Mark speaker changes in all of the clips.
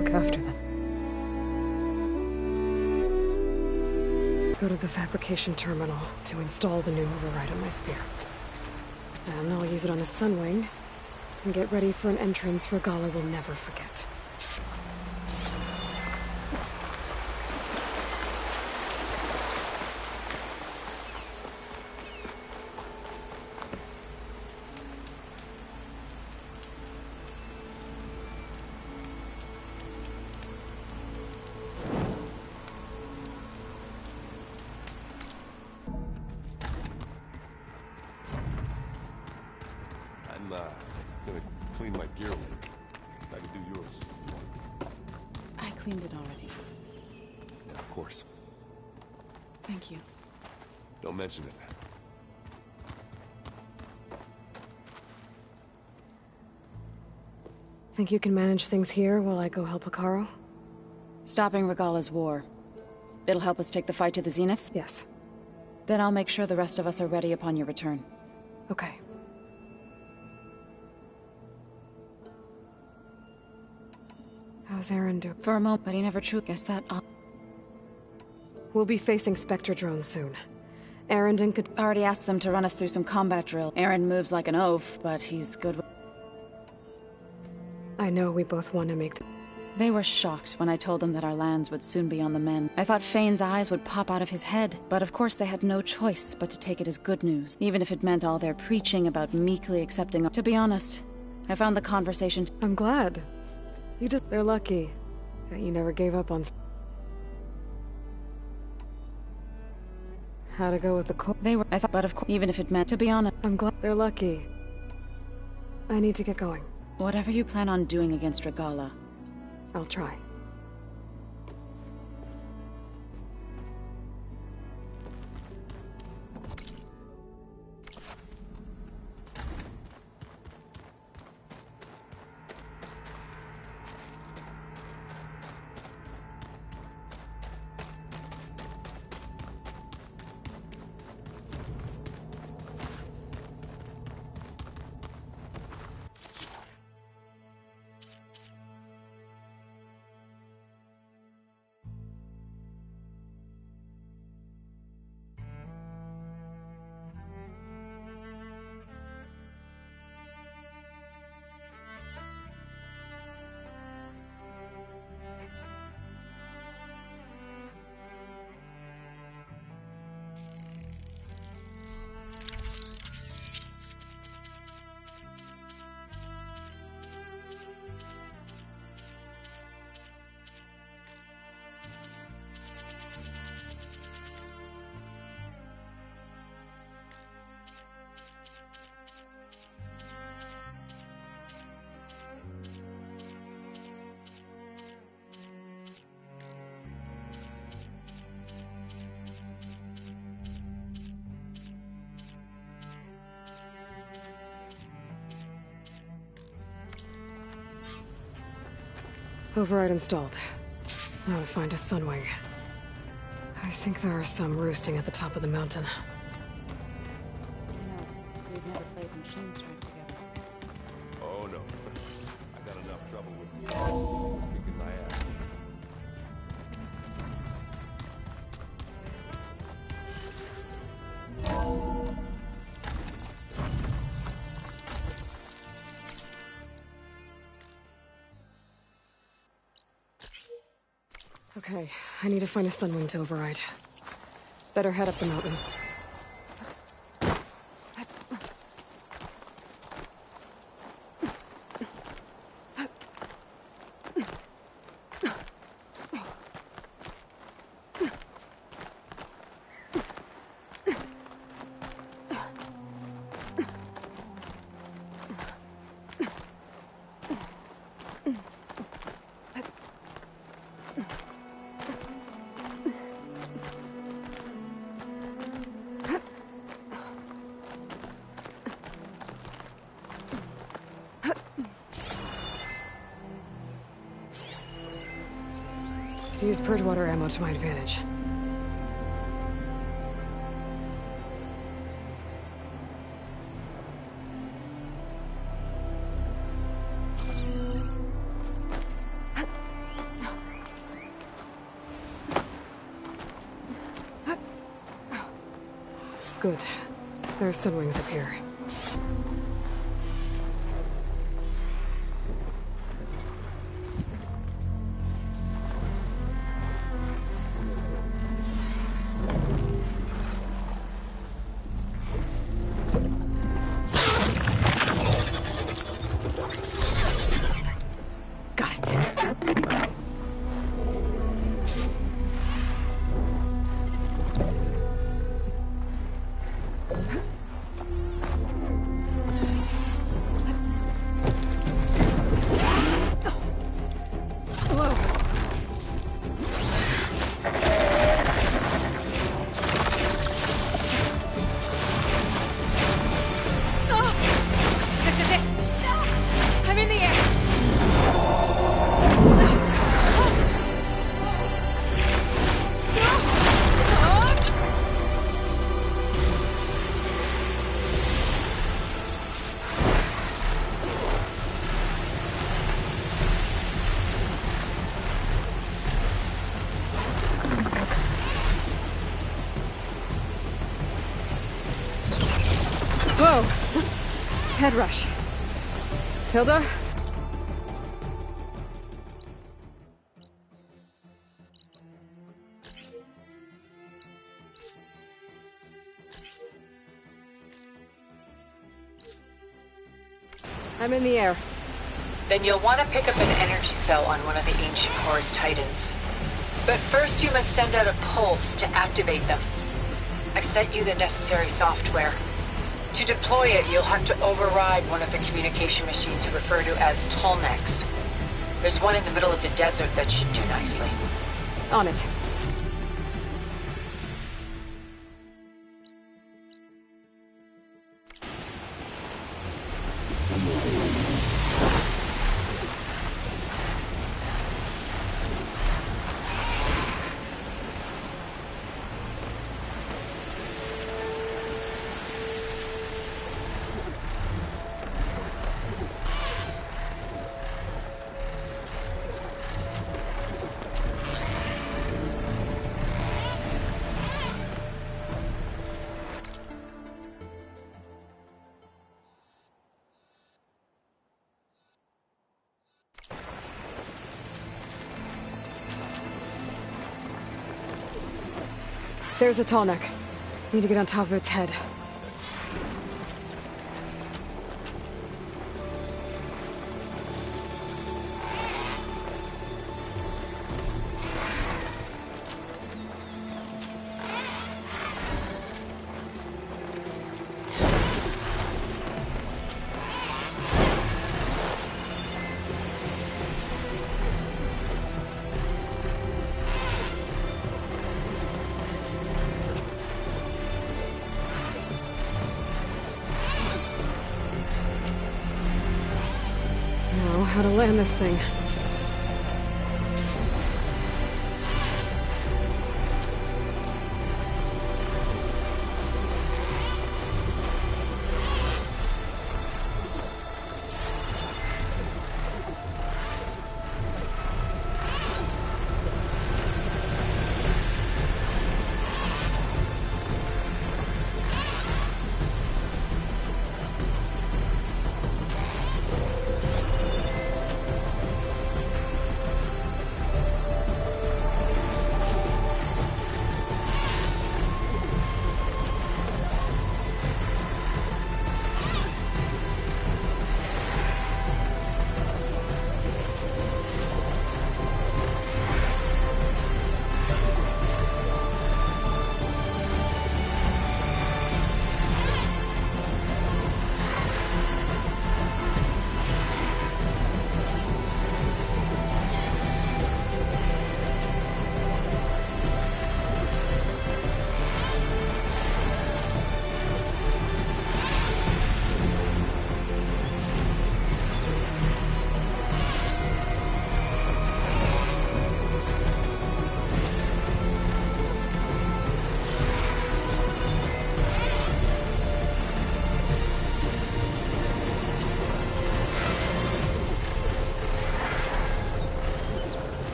Speaker 1: Look after them. Go to the fabrication terminal to install the new override on my spear. And I'll use it on the Sunwing, and get ready for an entrance Regalla will never forget.
Speaker 2: Gonna clean my gear later. I can do yours.
Speaker 3: I cleaned it already.
Speaker 2: Yeah, of course.
Speaker 3: Thank you.
Speaker 2: Don't mention it.
Speaker 1: Think you can manage things here while I go help Hekarro?
Speaker 3: Stopping Regalla's war. It'll help us take the fight to the Zeniths?
Speaker 1: Yes.
Speaker 3: Then I'll make sure the rest of us are ready upon your return.
Speaker 1: Okay. How's Aaron doing?
Speaker 3: For a moment, but he never truly guessed that.
Speaker 1: We'll be facing Spectre drones soon. Arundin could
Speaker 3: Already asked them to run us through some combat drill. Aaron moves like an oaf, but he's good with...
Speaker 1: I know we both want to make
Speaker 3: They were shocked when I told them that our lands would soon be on the mend. I thought Fane's eyes would pop out of his head, but of course they had no choice but to take it as good news, even if it meant all their preaching about meekly accepting... To be honest, I found the conversation...
Speaker 1: I'm glad. They're lucky that you never gave up on... How to go with the
Speaker 3: They were... I thought, but of course, even if it meant... To be honest...
Speaker 1: I'm glad they're lucky. I need to get going.
Speaker 3: Whatever you plan on doing against Regalla,
Speaker 1: I'll try. Override installed. Now to find a Sunwing. I think there are some roosting at the top of the mountain.
Speaker 3: We've never played Machine Strike together.
Speaker 2: Oh no. I got enough trouble with you. Kicking my ass.
Speaker 1: Okay, I need to find a Sunwing to override. Better head up the mountain. To use purge water ammo to my advantage. Good. There's Sunwings up here. Whoa! Head rush. Tilda? I'm in the air.
Speaker 4: Then you'll want to pick up an energy cell on one of the ancient Horus Titans. But first you must send out a pulse to activate them. I've sent you the necessary software. To deploy it, you'll have to override one of the communication machines you refer to as Tolmecs. There's one in the middle of the desert that should do nicely.
Speaker 1: On it. There's a Tallneck. Need to get on top of its head. How to land this thing.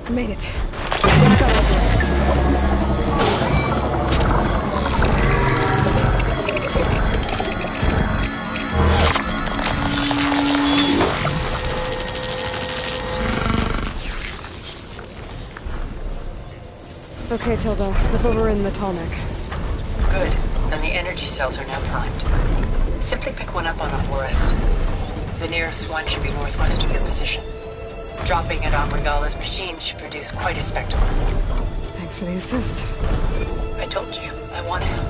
Speaker 1: Made it. Don't go over it. Okay, Tilda. Flip over in the Tallneck.
Speaker 4: Good. And the energy cells are now primed. Simply pick one up on Horus. The nearest one should be northwest of your position. Dropping it on Regala's machine should produce quite a spectacle.
Speaker 1: Thanks for the assist.
Speaker 4: I told you, I want to help.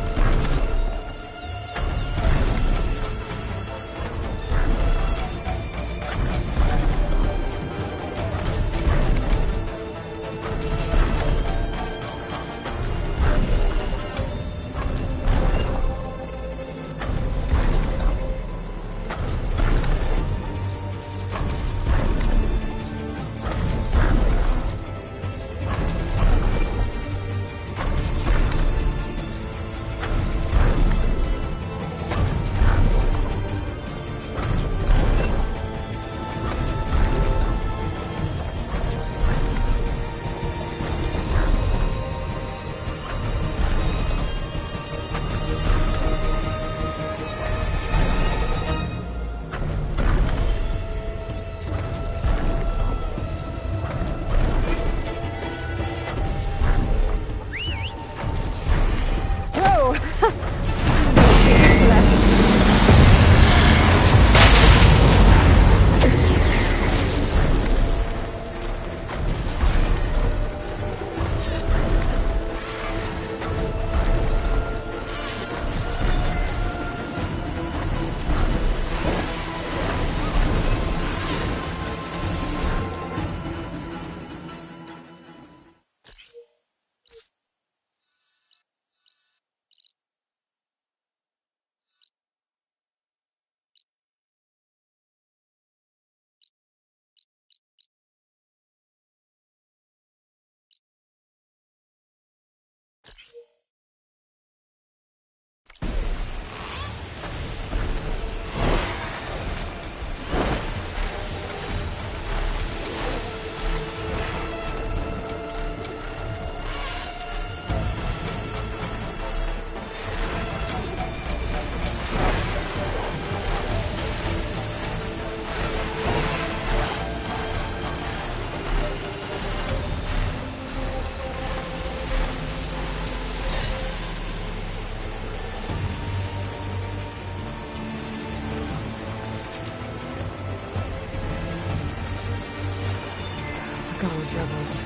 Speaker 1: Those rebels.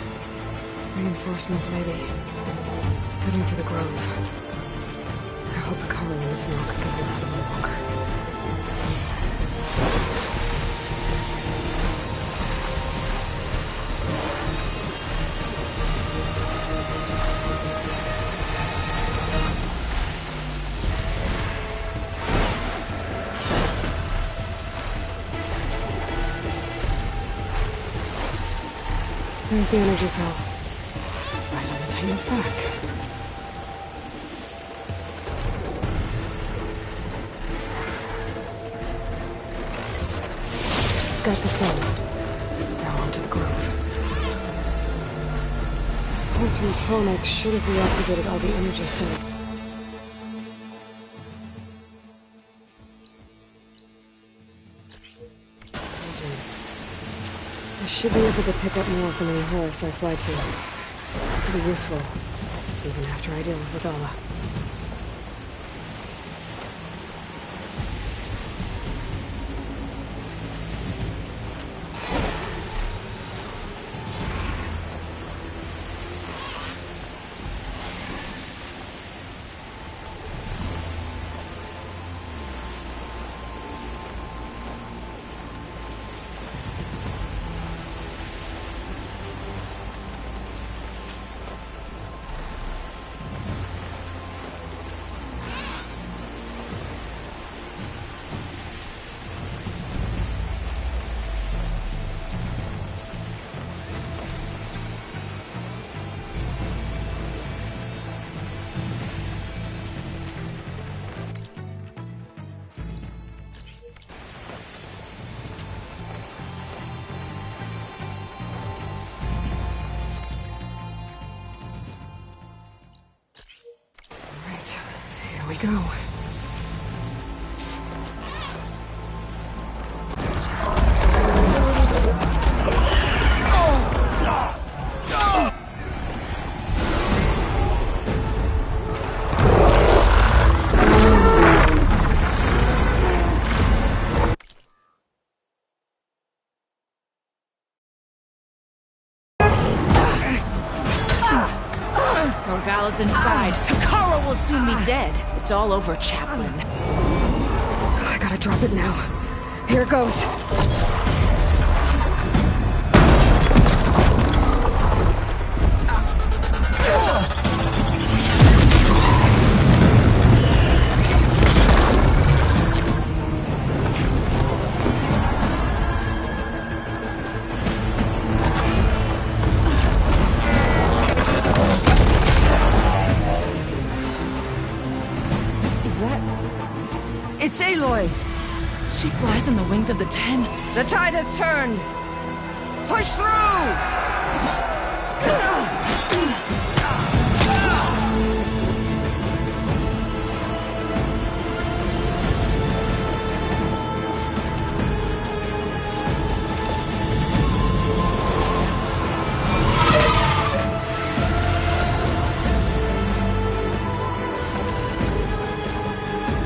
Speaker 1: Reinforcements, maybe. Heading for the Grove. I hope Akara and its Nock can hold out a little longer. There's the energy cell. Right on the Titan's back. Got the cell. Now onto the Grove. Pulse from Tallneck should have reactivated all the energy cells. I should be able to pick up more from any Horus I fly to. Pretty useful, even after I deal with Regala. go.
Speaker 5: Morgala's inside. Hikaru will soon be dead. It's all over, Chaplain.
Speaker 1: I gotta drop it now. Here it goes.
Speaker 5: It's Aloy! She flies on the wings of the Ten.
Speaker 6: The tide has turned! Push through!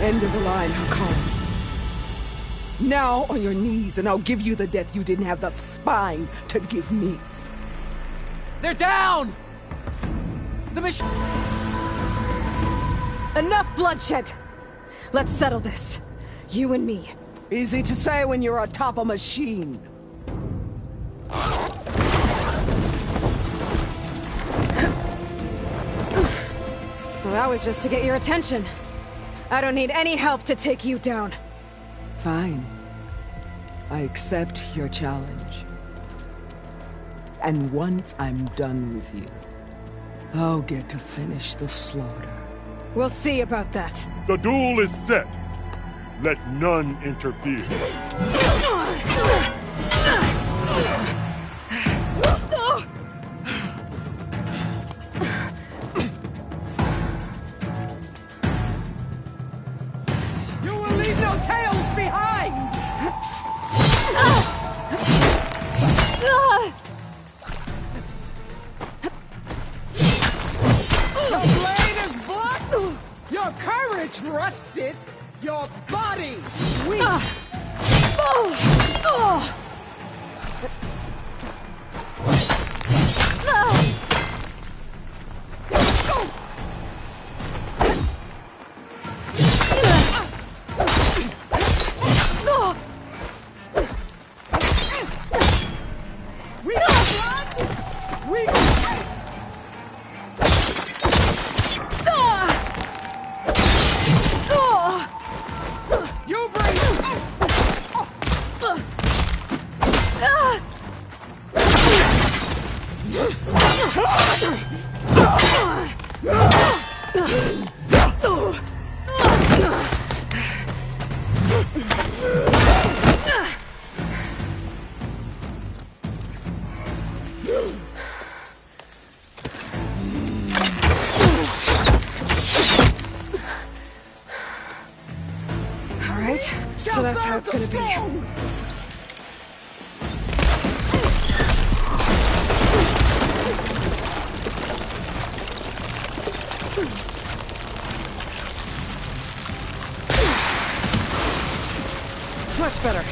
Speaker 6: End of the line, Hikaru. Now on your knees, and I'll give you the death you didn't have the spine to give me.
Speaker 5: They're down! The mission...
Speaker 1: Enough bloodshed! Let's settle this. You and me.
Speaker 6: Easy to say when you're atop a machine.
Speaker 1: Well, that was just to get your attention. I don't need any help to take you down.
Speaker 6: Fine. I accept your challenge. And once I'm done with you, I'll get to finish the slaughter.
Speaker 1: We'll see about that.
Speaker 7: The duel is set. Let none interfere.
Speaker 6: You will leave no tails behind! Your blade is blocked! Your courage rusted! Your body weak!
Speaker 1: So that's how it's gonna be. Much better.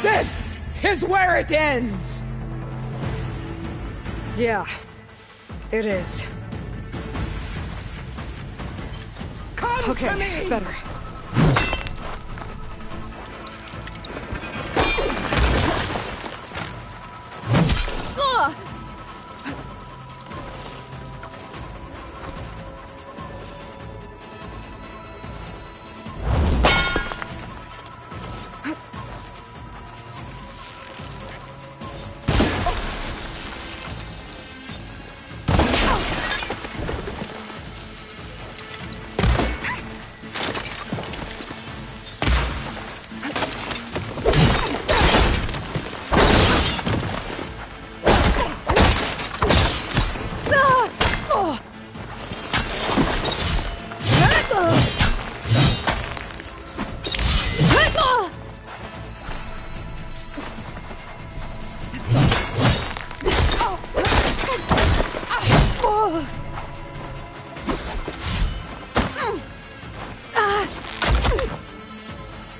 Speaker 6: This is where it ends!
Speaker 1: Yeah, it is.
Speaker 6: Come to me!
Speaker 1: Okay, better.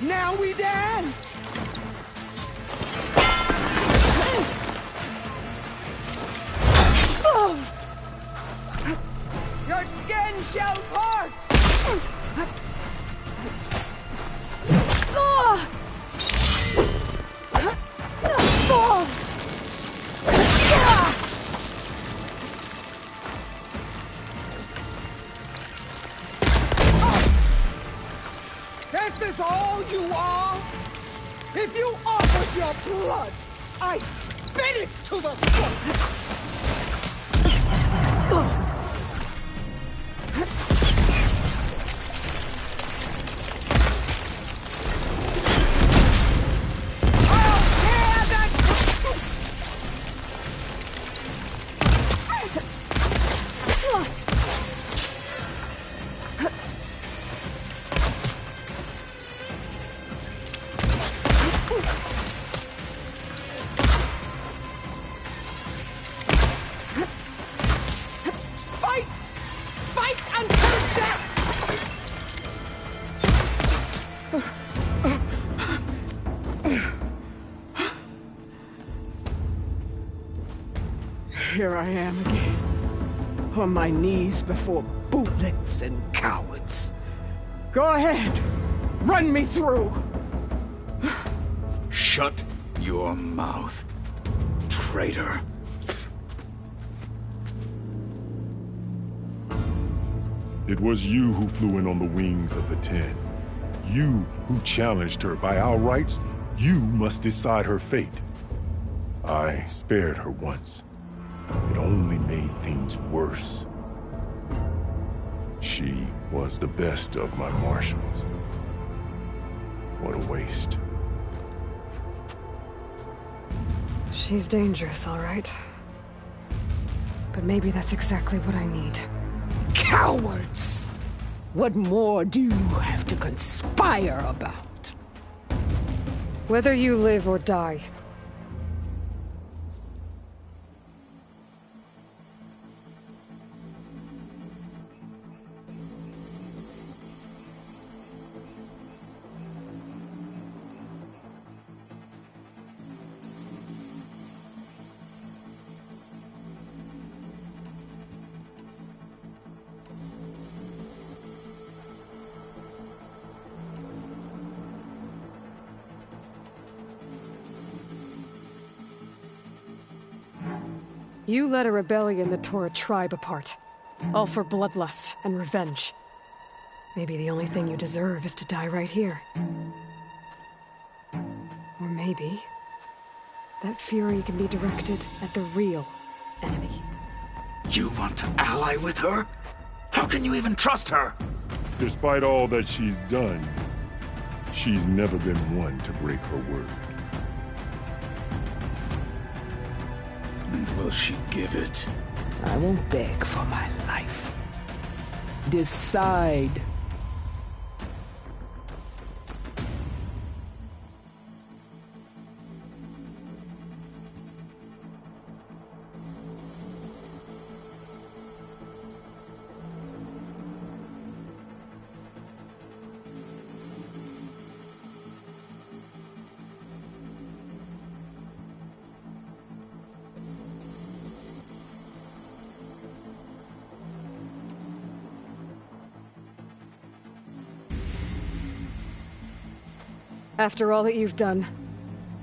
Speaker 6: Now we dance! Your skin shall part! This is all you are? If you offered your blood, I'd spit it to the sun! Here I am again, on my knees before bootlets and cowards. Go ahead, run me through.
Speaker 8: Shut your mouth, traitor.
Speaker 7: It was you who flew in on the wings of the Ten. You who challenged her. By our rights, you must decide her fate. I spared her once. It only made things worse. She was the best of my marshals. What a waste.
Speaker 1: She's dangerous, all right. But maybe that's exactly what I need.
Speaker 6: Cowards! What more do you have to conspire about?
Speaker 1: Whether you live or die. You led a rebellion that tore a tribe apart. All for bloodlust and revenge. Maybe the only thing you deserve is to die right here. Or maybe that fury can be directed at the real enemy.
Speaker 8: You want to ally with her? How can you even trust her?
Speaker 7: Despite all that she's done, she's never been one to break her word.
Speaker 8: And will she give it?
Speaker 6: I won't beg for my life. Decide.
Speaker 1: After all that you've done,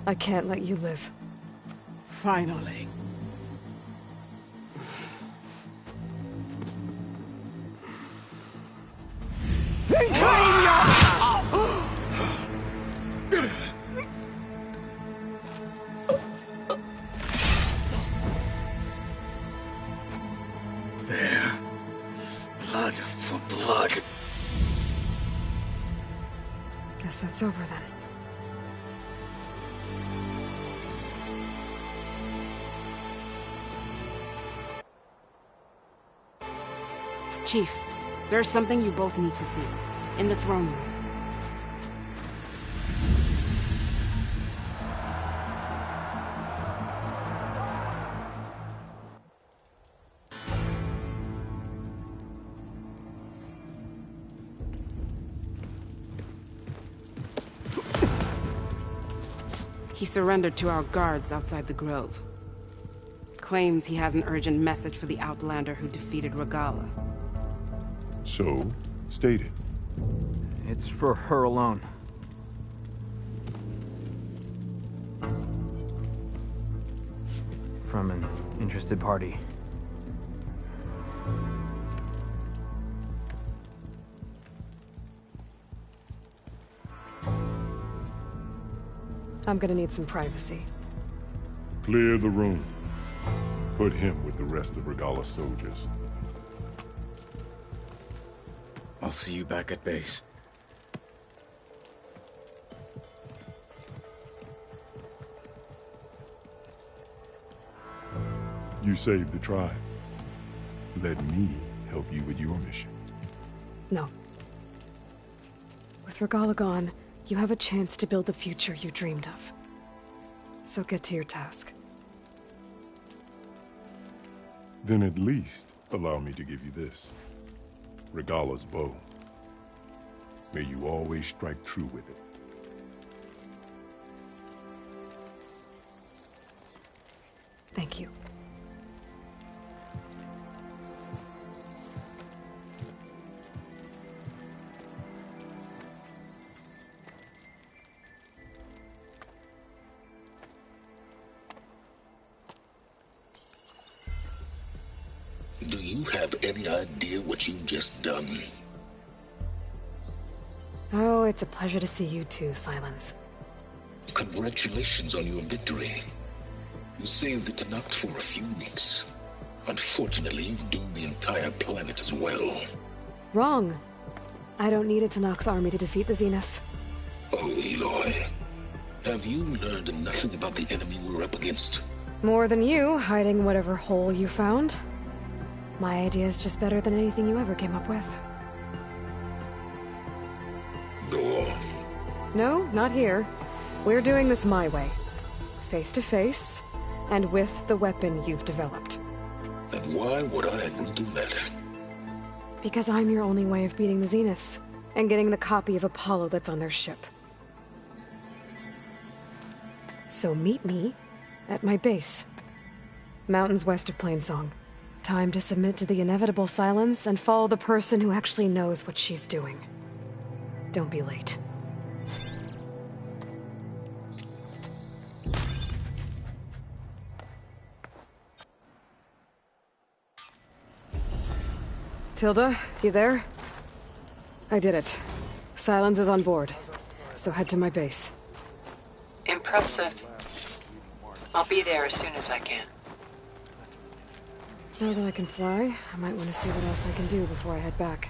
Speaker 1: I can't let you live.
Speaker 6: Finally. Reclaim your...
Speaker 8: There. Blood for blood.
Speaker 1: Guess that's over then.
Speaker 5: Chief, there's something you both need to see. In the throne room. He surrendered to our guards outside the grove. Claims he has an urgent message for the Outlander who defeated Regalla.
Speaker 7: So, state it.
Speaker 9: It's for her alone. From an interested party.
Speaker 1: I'm gonna need some privacy.
Speaker 7: Clear the room. Put him with the rest of Regalla's soldiers.
Speaker 8: I'll see you back at base.
Speaker 7: You saved the tribe. Let me help you with your mission.
Speaker 1: No. With Regalla gone, you have a chance to build the future you dreamed of. So get to your task.
Speaker 7: Then at least allow me to give you this. Regalla's bow. May you always strike true with it.
Speaker 1: Thank you.
Speaker 10: Do you have any idea what you've just done?
Speaker 1: Oh, it's a pleasure to see you too, Silence.
Speaker 10: Congratulations on your victory. You saved the Tenakth for a few weeks. Unfortunately, you've doomed the entire planet as well.
Speaker 1: Wrong. I don't need a Tenakth army to defeat the Zeniths.
Speaker 10: Oh, Aloy. Have you learned nothing about the enemy we're up against?
Speaker 1: More than you, hiding whatever hole you found. My idea is just better than anything you ever came up with.
Speaker 10: Go on.
Speaker 1: No, not here. We're doing this my way. Face to face, and with the weapon you've developed.
Speaker 10: And why would I agree to that?
Speaker 1: Because I'm your only way of beating the Zeniths, and getting the copy of Apollo that's on their ship. So meet me at my base. Mountains west of Plainsong. Time to submit to the inevitable silence and follow the person who actually knows what she's doing. Don't be late. Tilda, you there? I did it. Silence is on board, so head to my base.
Speaker 4: Impressive. I'll be there as soon as I can.
Speaker 1: Now that I can fly, I might want to see what else I can do before I head back.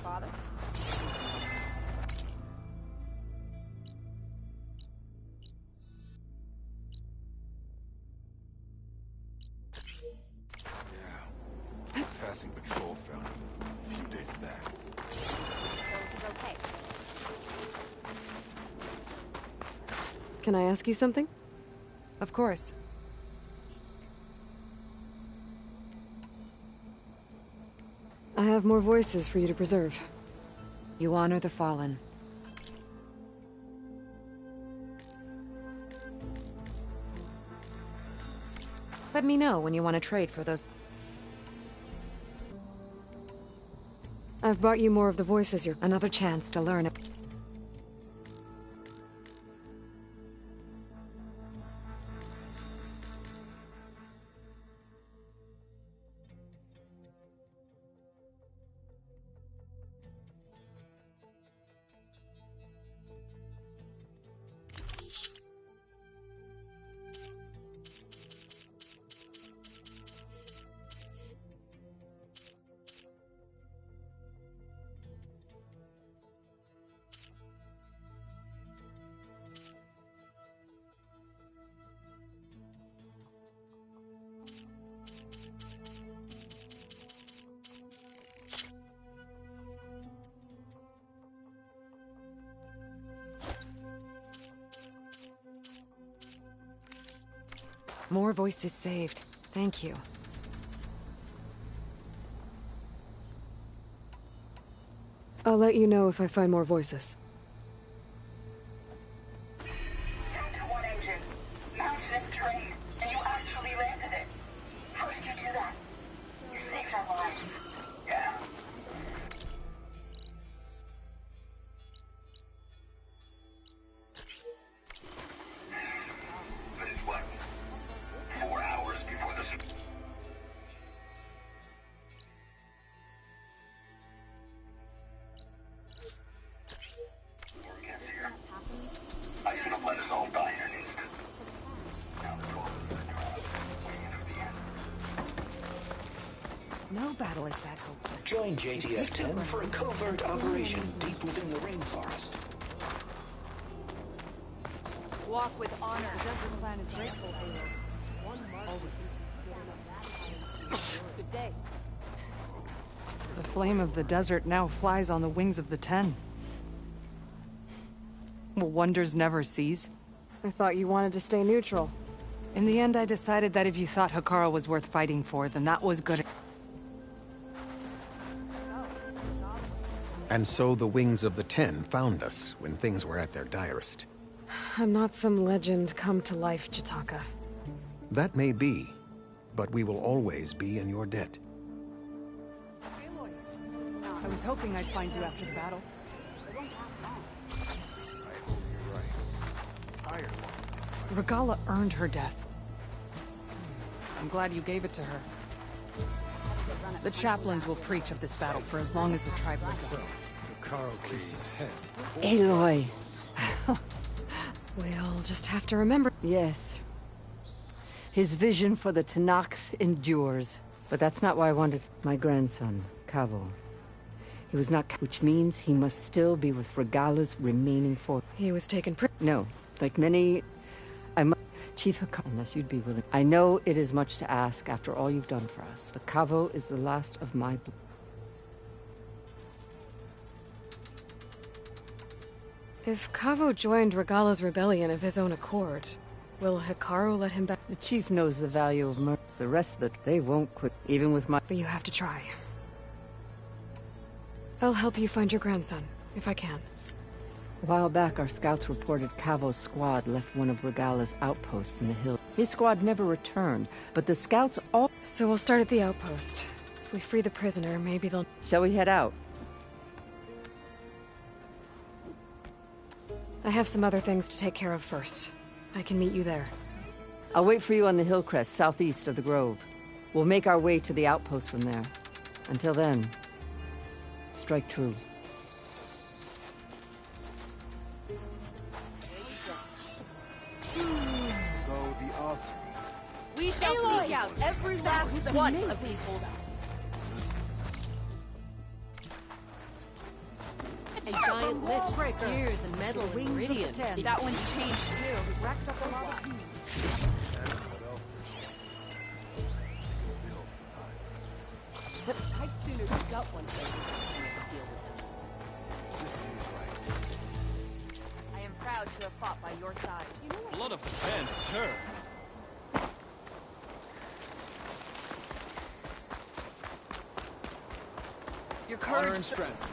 Speaker 3: father?
Speaker 10: Yeah. Passing patrol found him a few days back.
Speaker 3: So he's okay.
Speaker 1: Can I ask you something?
Speaker 11: Of course.
Speaker 1: I have more voices for you to preserve.
Speaker 11: You honor the fallen. Let me know when you want to trade for those.
Speaker 1: I've brought you more of the voices you're...
Speaker 11: Another chance to learn. More voices saved. Thank you.
Speaker 1: I'll let you know if I find more voices.
Speaker 12: Delta 1 engine. Mounted this train, and you actually landed it. How did you do that? You saved our lives. Yeah. But it's what? 4 hours before the... Before it gets here, I should have let us all die in an instant. Now the 12 is in the trial, waiting for the end.
Speaker 11: No battle is that hopeless.
Speaker 8: Join JTF-10 for a covert operation deep within the rainforest.
Speaker 3: Walk with honor. The Desert Clan is grateful, Halo. Good day.
Speaker 11: The flame of the desert now flies on the wings of the Ten. Will wonders never cease?
Speaker 1: I thought you wanted to stay neutral.
Speaker 11: In the end, I decided that if you thought Hekarro was worth fighting for, then that was good.
Speaker 13: And so the Wings of the Ten found us when things were at their direst.
Speaker 1: I'm not some legend come to life, Jataka.
Speaker 13: That may be, but we will always be in your debt.
Speaker 11: I was hoping I'd find you after the battle. Regalla earned her death. I'm glad you gave it to her. The chaplains will preach of this battle for as long as the tribe lives.
Speaker 7: Hekarro keeps his head.
Speaker 14: Aloy.
Speaker 1: We'll just have to remember.
Speaker 14: Yes. His vision for the Tenakth endures. But that's not why I wanted my grandson, Kavo. He was not, which means he must still be with Regalla's remaining force.
Speaker 1: He was taken
Speaker 14: No, like many... Chief Hekarro, unless you'd be willing. I know it is much to ask after all you've done for us, but Kavo is the last of my blood.
Speaker 1: If Kavo joined Regalla's rebellion of his own accord, will Hekarro let him back?
Speaker 14: The chief knows the value of murder. The rest of it, they won't quit, even with my...
Speaker 1: But you have to try. I'll help you find your grandson, if I can.
Speaker 14: A while back, our scouts reported Kavo's squad left one of Regalla's outposts in the hill. His squad never returned, but the scouts all...
Speaker 1: So we'll start at the outpost. If we free the prisoner, maybe they'll...
Speaker 14: Shall we head out?
Speaker 1: I have some other things to take care of first. I can meet you there.
Speaker 14: I'll wait for you on the hill crest, southeast of the grove. We'll make our way to the outpost from there. Until then, strike true.
Speaker 15: We shall seek out every last one of these holdouts. it lifts gears and metal and iridium.
Speaker 11: That one's changed too. We've racked up a lot of humans.
Speaker 15: I'd sooner gut one thing than deal with them.
Speaker 16: This seems right.
Speaker 15: I am proud to have fought by your side. You know what?
Speaker 16: Blood of the Ten is her.
Speaker 11: Your
Speaker 16: Honor
Speaker 11: courage.
Speaker 16: and strength.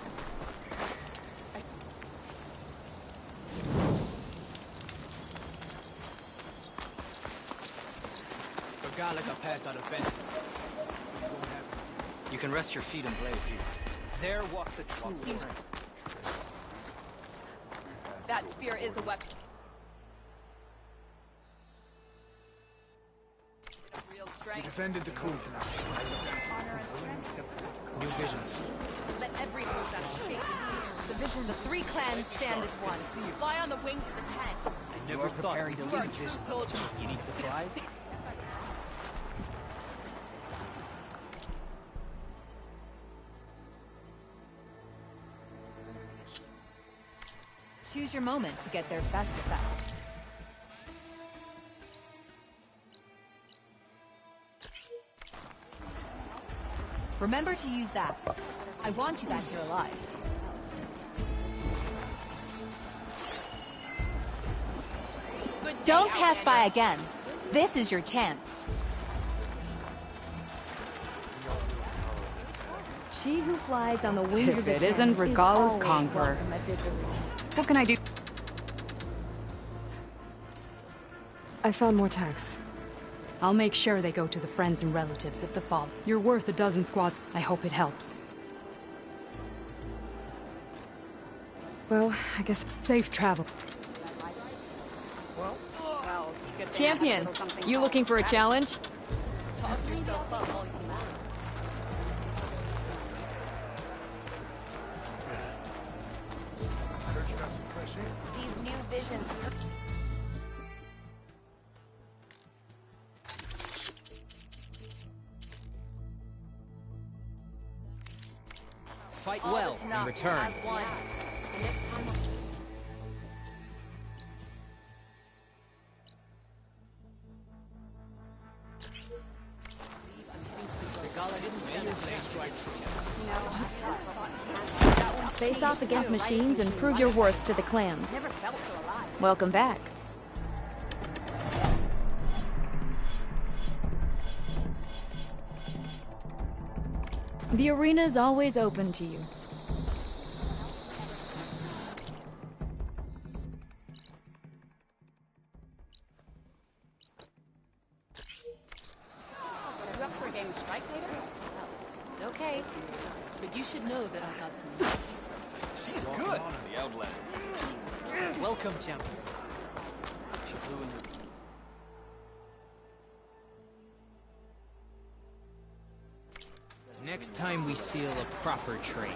Speaker 17: Regala got past our defenses. You can rest your feet and blade here. There walks a true warrior.
Speaker 11: That spear is a weapon. Real
Speaker 17: You
Speaker 11: strength.
Speaker 17: defended the coup tonight. New visions.
Speaker 15: Let every success shake. The three clans stand as one. Fly on the wings of the Ten.
Speaker 17: I never thought we'd
Speaker 15: You are a
Speaker 17: lead
Speaker 15: true
Speaker 17: visions.
Speaker 15: soldier.
Speaker 17: You need supplies?
Speaker 18: Choose your moment to get their best effect. Remember to use that. I want you back here alive. Don't pass by again. This is your chance.
Speaker 14: She who flies on the wings
Speaker 1: If
Speaker 14: of the
Speaker 1: it
Speaker 14: Ten
Speaker 1: isn't
Speaker 14: is
Speaker 1: Regala's
Speaker 14: always
Speaker 1: conqueror.
Speaker 14: welcome at Vigilance.
Speaker 1: What can I do? I found more tags.
Speaker 19: I'll make sure they go to the friends and relatives of the fall. You're worth a dozen squads. I hope it helps.
Speaker 1: Well, I guess
Speaker 19: safe travel.
Speaker 18: Champion, you looking for a challenge?
Speaker 15: Talk yourself up all you want. These new visions.
Speaker 17: Fight
Speaker 15: All
Speaker 17: well
Speaker 15: the
Speaker 17: in
Speaker 15: Tanakh
Speaker 17: return.
Speaker 15: as one. The next time
Speaker 17: Regala didn't stand a chance to
Speaker 18: Face off against machines and prove your worth to the clans.
Speaker 15: never felt so alive.
Speaker 18: Welcome back. The arena's always open to you.
Speaker 15: You up for a game of strike later?
Speaker 19: Okay. But you should know that I got some.
Speaker 17: She's good.
Speaker 16: The Outlander.
Speaker 17: Welcome, champion. She blew in her... Next time we seal a proper trade.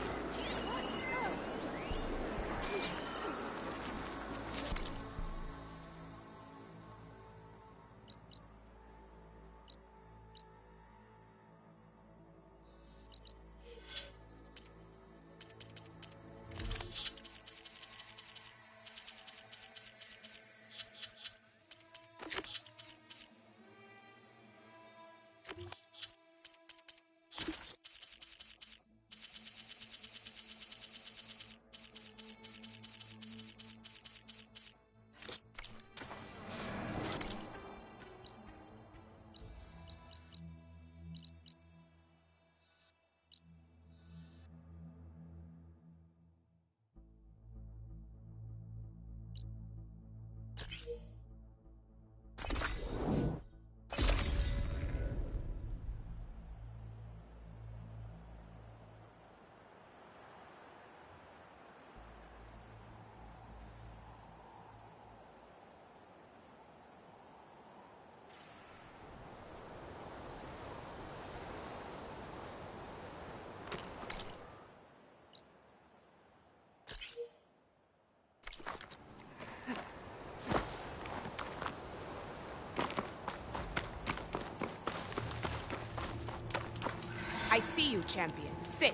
Speaker 5: I see you, champion. Sit.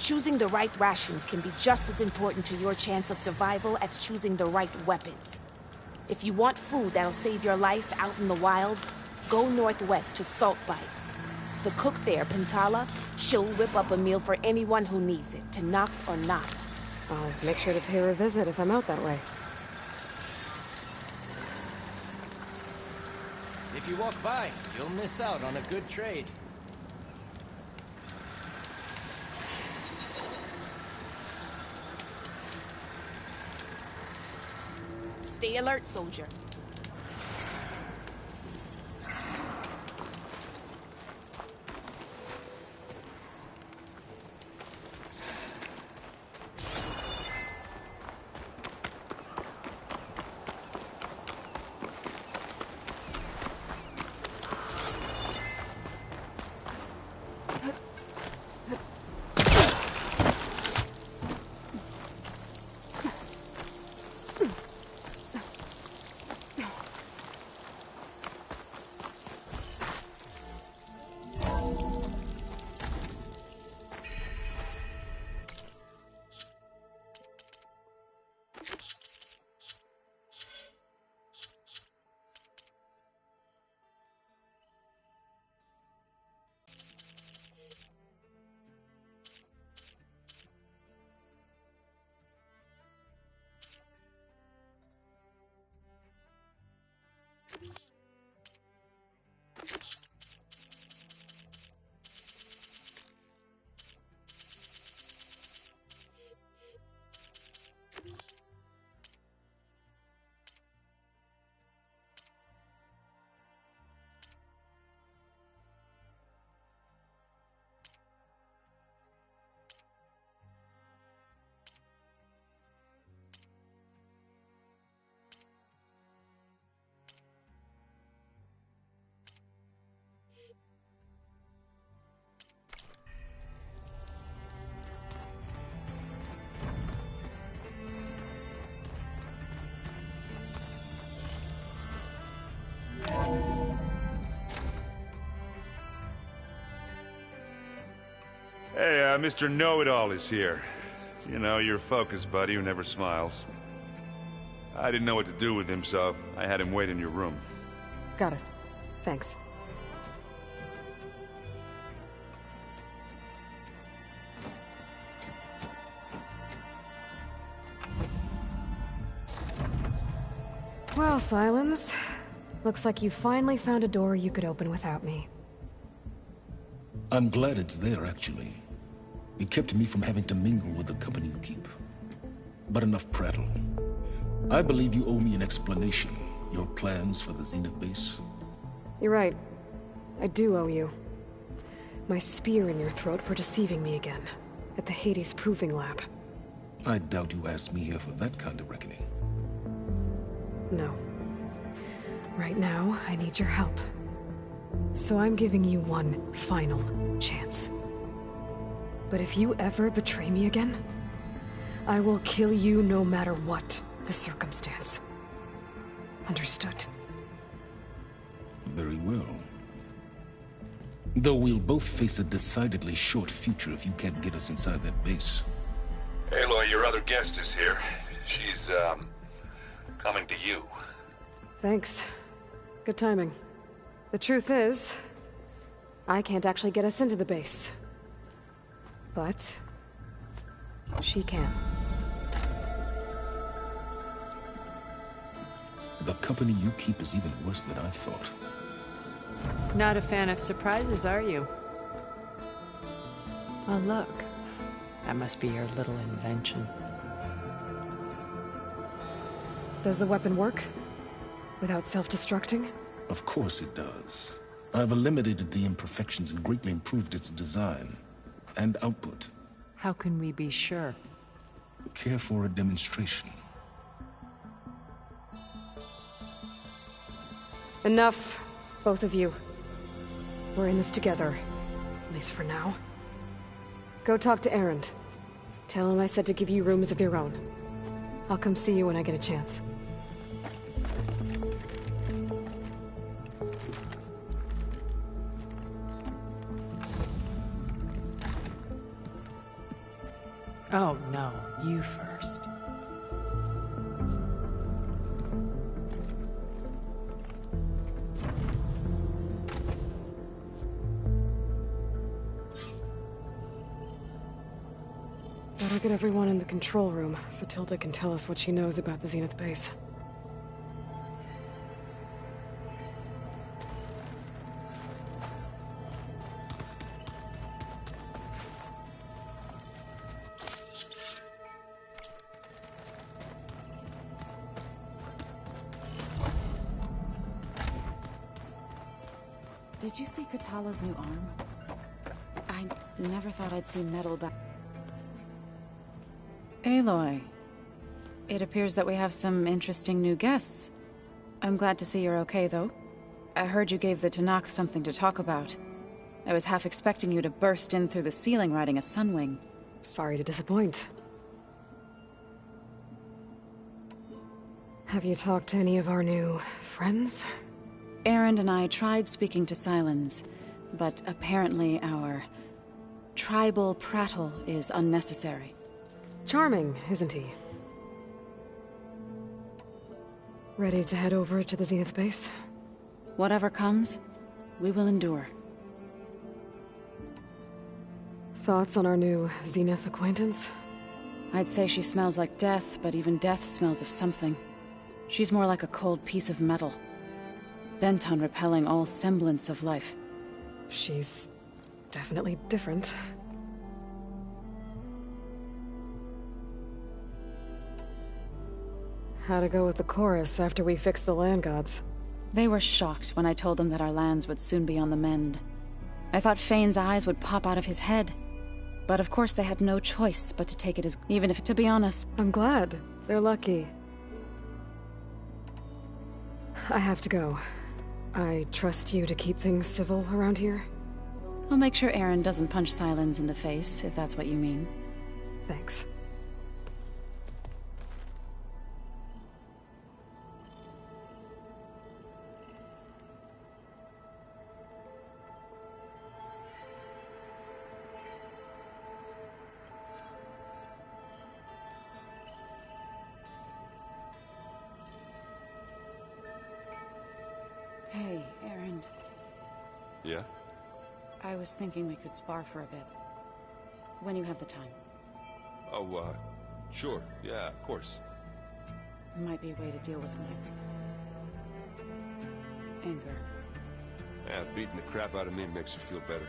Speaker 20: Choosing the right rations can be just as important to your chance of survival as choosing the right weapons. If you want food that'll save your life out in the wilds, go northwest to Saltbite. The cook there, Pintala, she'll whip up a meal for anyone who needs it, Tenakth or not.
Speaker 1: I'll make sure to pay her a visit if I'm out that way.
Speaker 17: If you walk by, you'll miss out on a good trade.
Speaker 20: Stay alert, soldier.
Speaker 2: Hey, Mr. Know-It-All is here. You know, your focus buddy who never smiles. I didn't know what to do with him, so I had him wait in your room.
Speaker 1: Got it. Thanks. Well, Sylens, looks like you finally found a door you could open without me.
Speaker 10: I'm glad it's there, actually. It kept me from having to mingle with the company you keep. But enough prattle. I believe you owe me an explanation. Your plans for the Zenith base?
Speaker 1: You're right. I do owe you. My spear in your throat for deceiving me again. At the Hades Proving Lab.
Speaker 10: I doubt you asked me here for that kind of reckoning.
Speaker 1: No. Right now, I need your help. So I'm giving you one final chance. But if you ever betray me again, I will kill you no matter what the circumstance. Understood?
Speaker 10: Very well. Though we'll both face a decidedly short future if you can't get us inside that base.
Speaker 21: Aloy, your other guest is here. She's, coming to you.
Speaker 1: Thanks. Good timing. The truth is, I can't actually get us into the base. But she can.
Speaker 10: The company you keep is even worse than I thought.
Speaker 14: Not a fan of surprises, are you? Oh, look. That must be your little invention.
Speaker 1: Does the weapon work? Without self-destructing?
Speaker 10: Of course it does. I've eliminated the imperfections and greatly improved its design and output.
Speaker 14: How can we be sure?
Speaker 10: Care for a demonstration?
Speaker 1: Enough, both of you. We're in this together, at least for now. Go talk to Erend. Tell him I said to give you rooms of your own. I'll come see you when I get a chance.
Speaker 11: Oh no, you first.
Speaker 1: Better get everyone in the control room so Tilda can tell us what she knows about the Zenith base.
Speaker 3: Did you see Katala's new arm? I never thought I'd see metal back. Aloy, it appears that we have some interesting new guests. I'm glad to see you're okay, though. I heard you gave the Tenakth something to talk about. I was half expecting you to burst in through the ceiling riding a Sunwing.
Speaker 1: Sorry to disappoint. Have you talked to any of our new friends?
Speaker 3: Erend and I tried speaking to Sylens, but apparently our tribal prattle is unnecessary.
Speaker 1: Charming, isn't he? Ready to head over to the Zenith base?
Speaker 3: Whatever comes, we will endure.
Speaker 1: Thoughts on our new Zenith acquaintance?
Speaker 3: I'd say she smells like death, but even death smells of something. She's more like a cold piece of metal, bent on repelling all semblance of life.
Speaker 1: She's definitely different. How to go with the chorus after we fixed the land gods?
Speaker 3: They were shocked when I told them that our lands would soon be on the mend. I thought Fane's eyes would pop out of his head. But of course they had no choice but to take it as... even if, to be honest...
Speaker 1: I'm glad. They're lucky. I have to go. I trust you to keep things civil around here?
Speaker 3: I'll make sure Erend doesn't punch Sylens in the face, if that's what you mean.
Speaker 1: Thanks.
Speaker 3: Hey, Erend.
Speaker 2: Yeah?
Speaker 3: I was thinking we could spar for a bit. When you have the time.
Speaker 2: Oh, sure. Yeah, of course.
Speaker 3: Might be a way to deal with my... anger.
Speaker 6: Yeah, beating the crap out of me makes you feel better.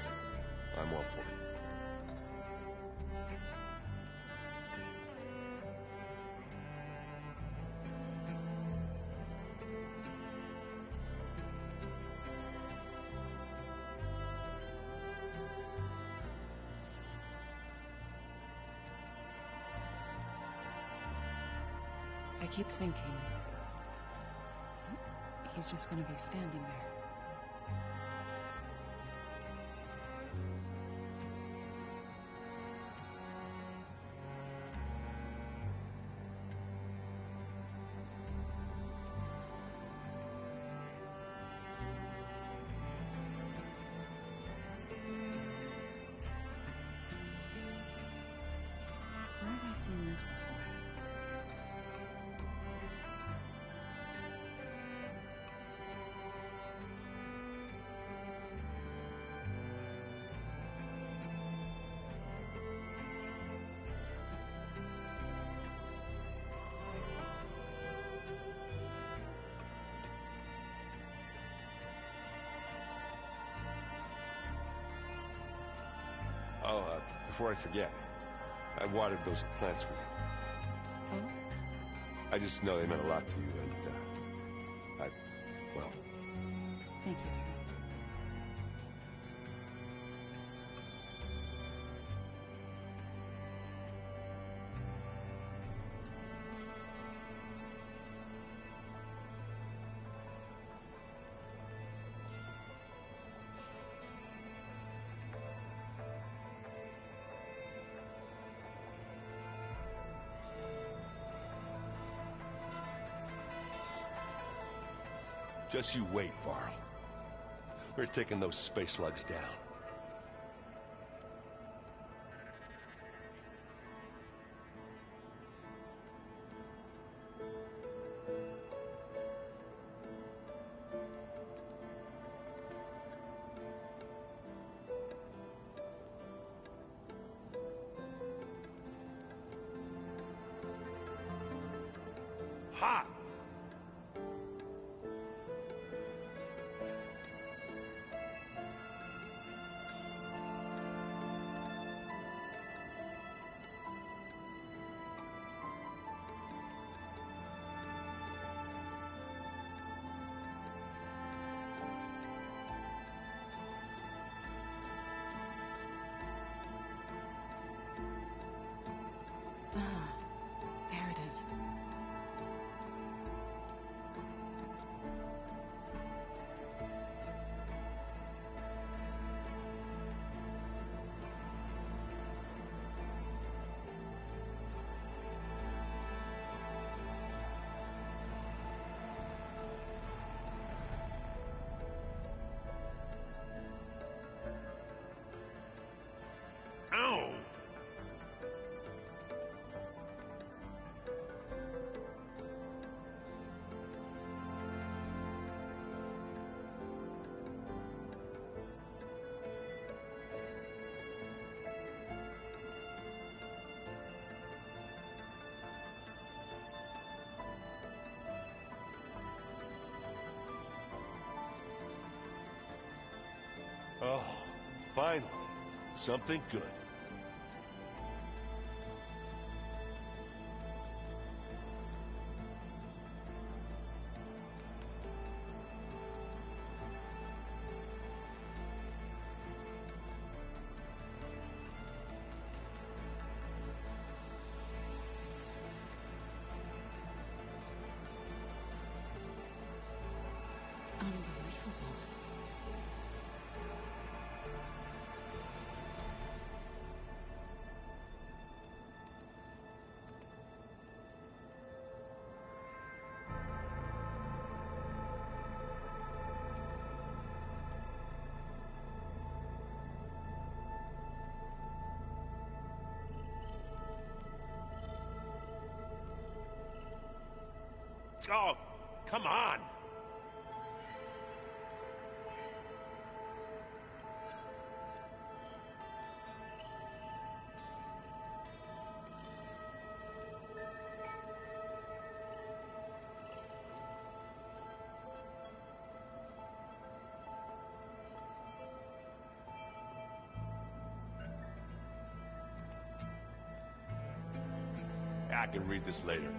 Speaker 6: I'm all for it.
Speaker 3: I keep thinking... he's just gonna be standing there. Where have I seen this before?
Speaker 6: Oh, before I forget, I watered those plants for you.
Speaker 3: Oh?
Speaker 6: I just know they meant a lot to you, and, well...
Speaker 3: Thank you.
Speaker 6: Just you wait, Varl. We're taking those space slugs down. hot!
Speaker 3: There it is.
Speaker 6: Ow! Oh, finally. Something good.
Speaker 3: Unbelievable.
Speaker 6: Oh, come on! I can read this later.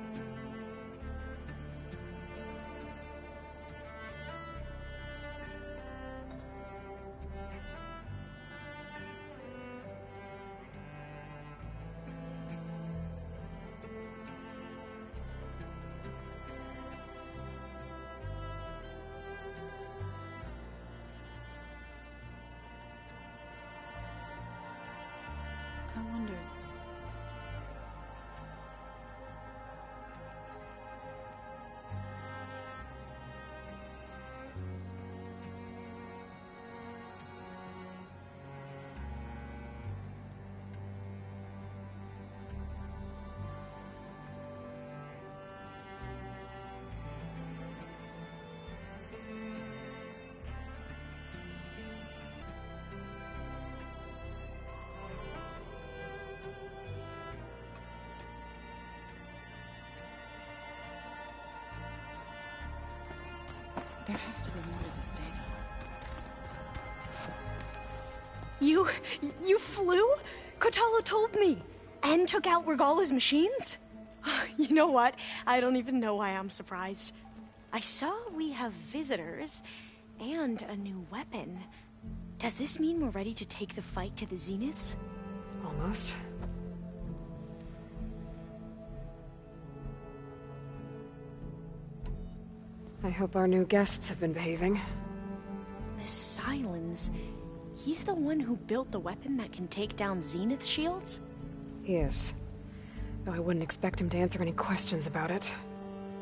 Speaker 3: I wonder. There has to be more to this data.
Speaker 9: You flew? Kotallo told me. And took out Regalla's machines? You know what? I don't even know why I'm surprised. I saw we have visitors and a new weapon. Does this mean we're ready to take the fight to the Zeniths?
Speaker 1: Almost. I hope our new guests have been behaving.
Speaker 9: The Sylens. He's the one who built the weapon that can take down Zenith shields?
Speaker 1: He is. Though I wouldn't expect him to answer any questions about it.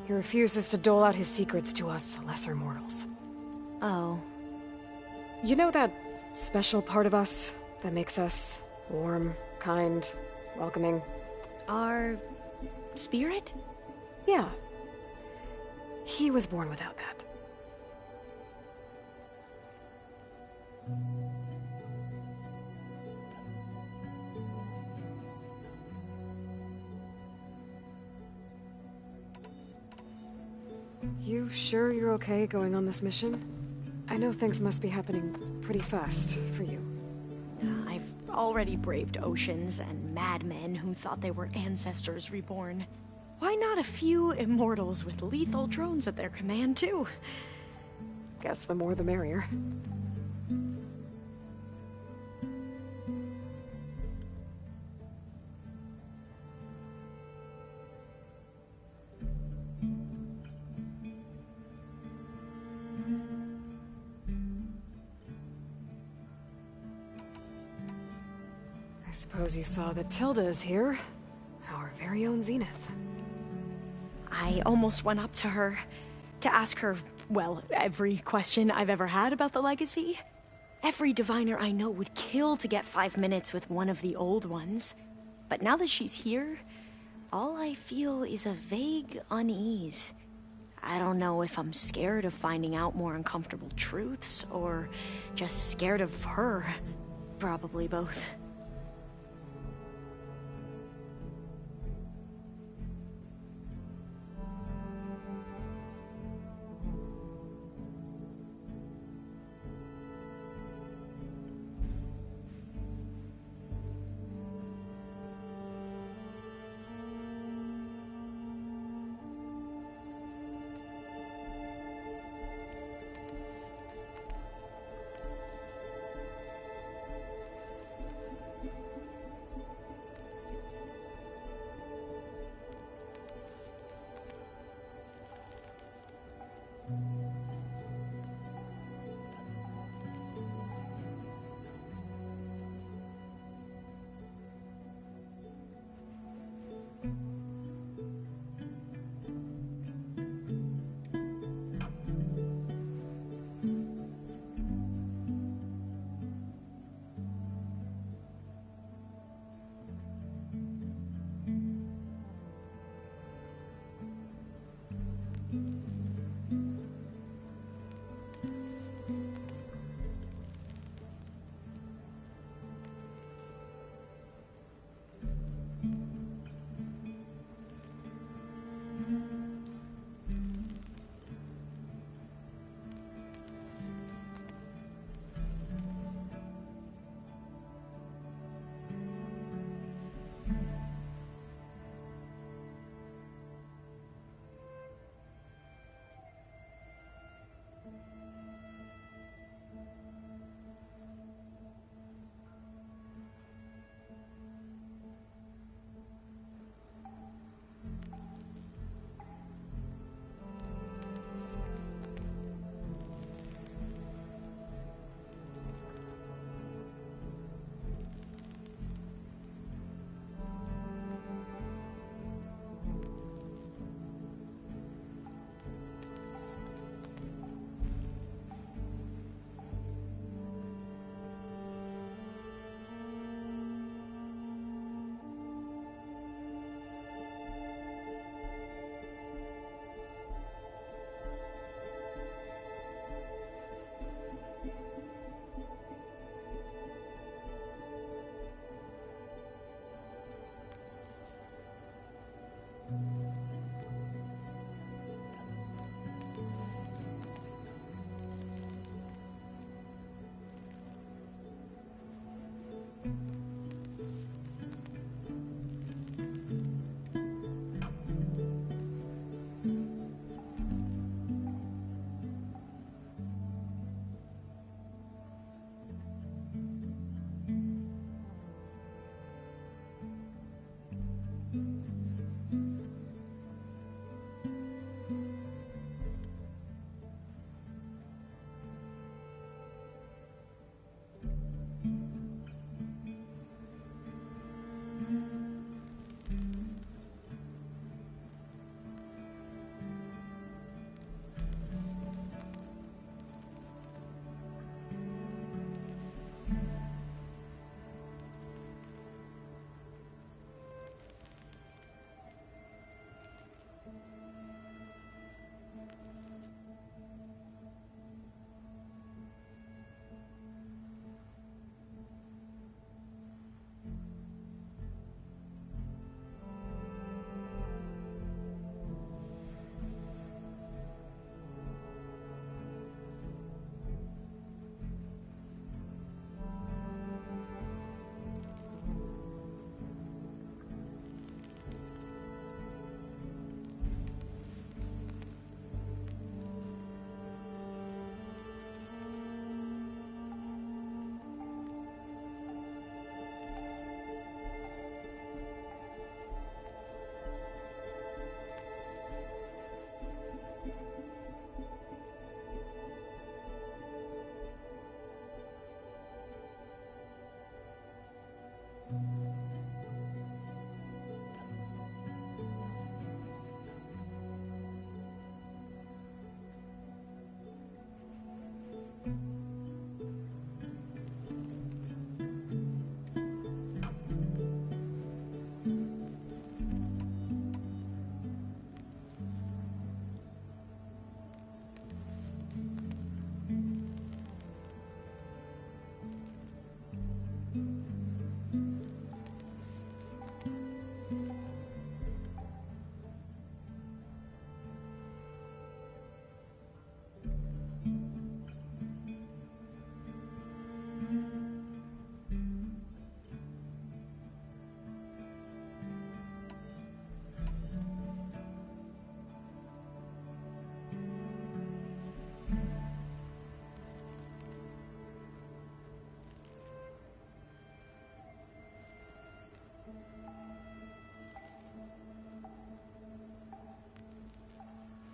Speaker 1: He refuses to dole out his secrets to us lesser mortals.
Speaker 9: Oh.
Speaker 1: You know that special part of us that makes us warm, kind, welcoming?
Speaker 9: Our spirit?
Speaker 1: Yeah. He was born without that. You sure you're okay going on this mission? I know things must be happening pretty fast for you.
Speaker 9: I've already braved oceans and madmen who thought they were ancestors reborn. Why not a few immortals with lethal drones at their command, too?
Speaker 1: Guess the more the merrier. I suppose you saw that Tilda is here. Our very own Zenith.
Speaker 9: I almost went up to her to ask her, well, every question I've ever had about the legacy. Every diviner I know would kill to get 5 minutes with one of the old ones. But now that she's here, all I feel is a vague unease. I don't know if I'm scared of finding out more uncomfortable truths, or just scared of her. Probably both.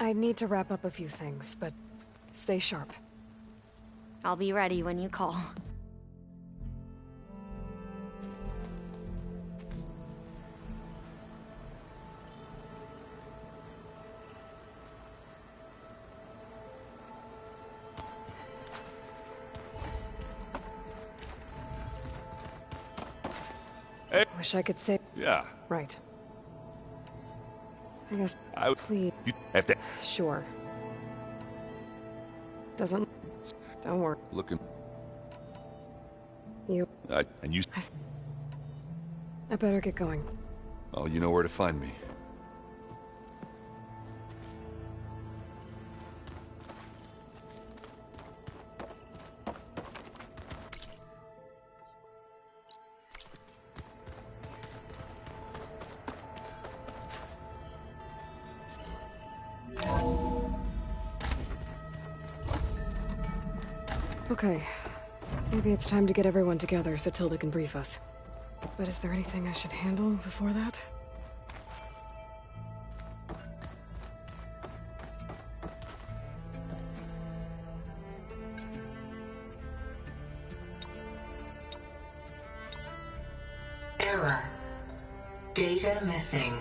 Speaker 1: I need to wrap up a few things, but stay sharp.
Speaker 9: I'll be ready when you call.
Speaker 2: Hey.
Speaker 1: Wish I could say...
Speaker 2: Yeah.
Speaker 1: Right. I guess... Please.
Speaker 2: You have to...
Speaker 1: Sure. Don't worry.
Speaker 2: Looking...
Speaker 1: You...
Speaker 2: and you...
Speaker 1: I better get going.
Speaker 2: Oh, you know where to find me.
Speaker 1: Okay. Maybe it's time to get everyone together so Tilda can brief us. But is there anything I should handle before that?
Speaker 4: Error. Data missing.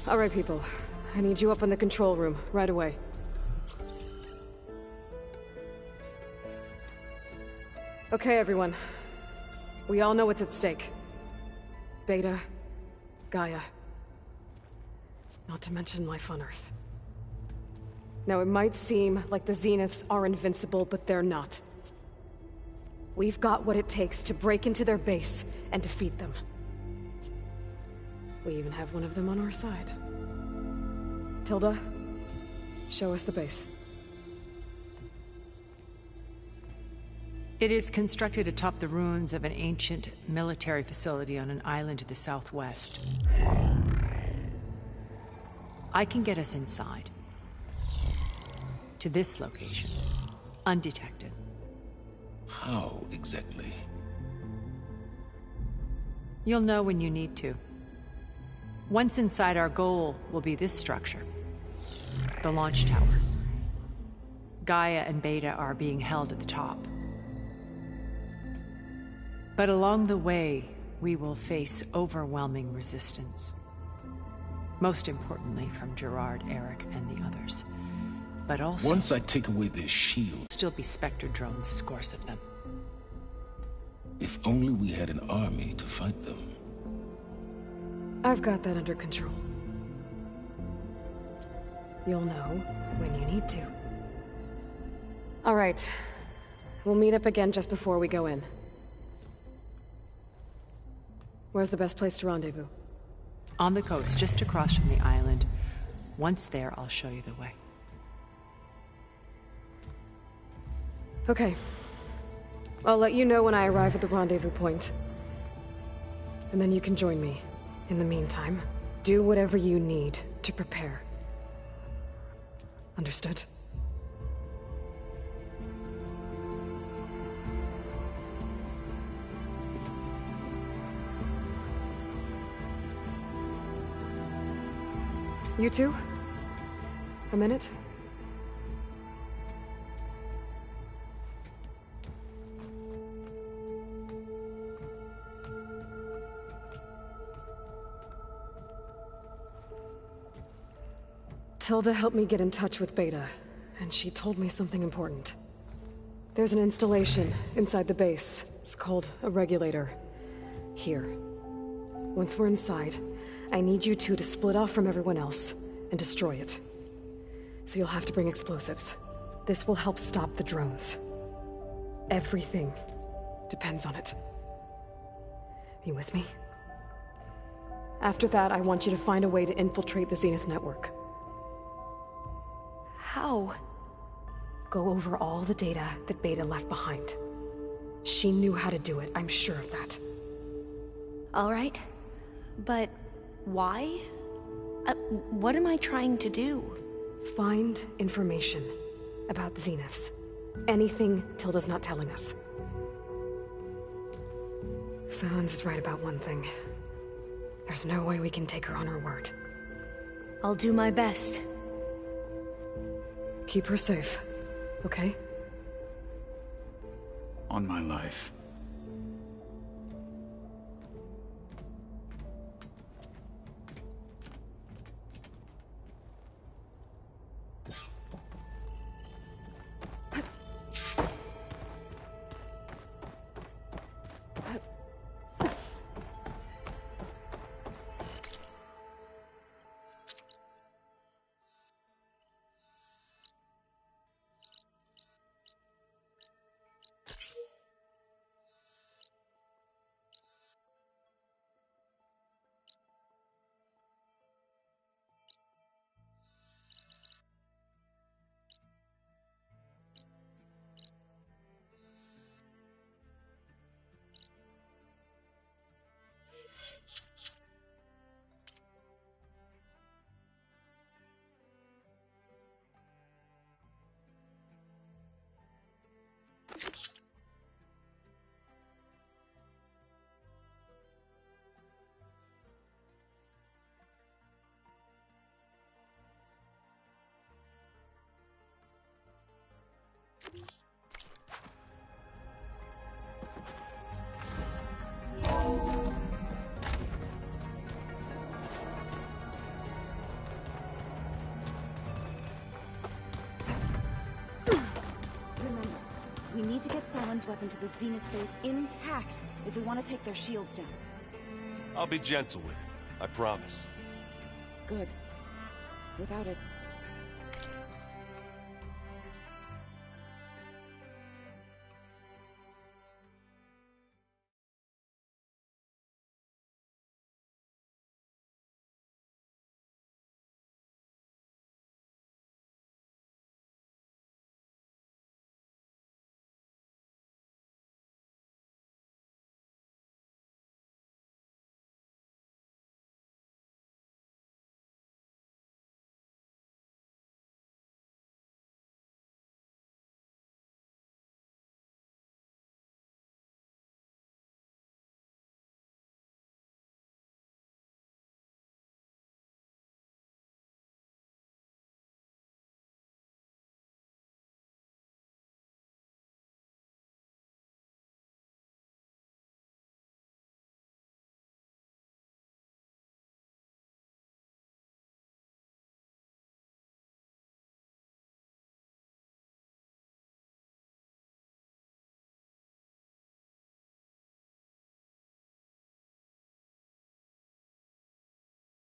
Speaker 1: All right, people. I need you up in the control room, right away. Okay, everyone. We all know what's at stake. Beta, Gaia. Not to mention life on Earth. Now, it might seem like the Zeniths are invincible, but they're not. We've got what it takes to break into their base and defeat them. We even have one of them on our side. Tilda, show us the base.
Speaker 11: It is constructed atop the ruins of an ancient military facility on an island to the southwest. I can get us inside. To this location. Undetected.
Speaker 10: How exactly?
Speaker 11: You'll know when you need to. Once inside, our goal will be this structure. The launch tower. Gaia and Beta are being held at the top. But along the way, we will face overwhelming resistance. Most importantly, from Gerard, Eric, and the others. But also...
Speaker 10: Once I take away their shields...
Speaker 11: Still be Spectre drones, scores of them.
Speaker 10: If only we had an army to fight them.
Speaker 1: I've got that under control. You'll know when you need to. All right. We'll meet up again just before we go in. Where's the best place to rendezvous?
Speaker 11: On the coast, just across from the island. Once there, I'll show you the way.
Speaker 1: Okay. I'll let you know when I arrive at the rendezvous point. And then you can join me. In the meantime, do whatever you need to prepare. Understood? You two? A minute? Tilda helped me get in touch with Beta, and she told me something important. There's an installation inside the base. It's called a regulator. Here. Once we're inside, I need you two to split off from everyone else and destroy it. So you'll have to bring explosives. This will help stop the drones. Everything depends on it. You with me? After that, I want you to find a way to infiltrate the Zenith network.
Speaker 9: How?
Speaker 1: Go over all the data that Beta left behind. She knew how to do it, I'm sure of that.
Speaker 9: All right. But why? What am I trying to do?
Speaker 1: Find information about the Zeniths. Anything Tilda's not telling us. Silence is right about one thing. There's no way we can take her on her word.
Speaker 9: I'll do my best.
Speaker 1: Keep her safe, okay?
Speaker 8: On my life.
Speaker 3: We need to get Silen's weapon to the Zenith base intact if we want to take their shields down.
Speaker 6: I'll be gentle with it, I promise.
Speaker 3: Good. Without it,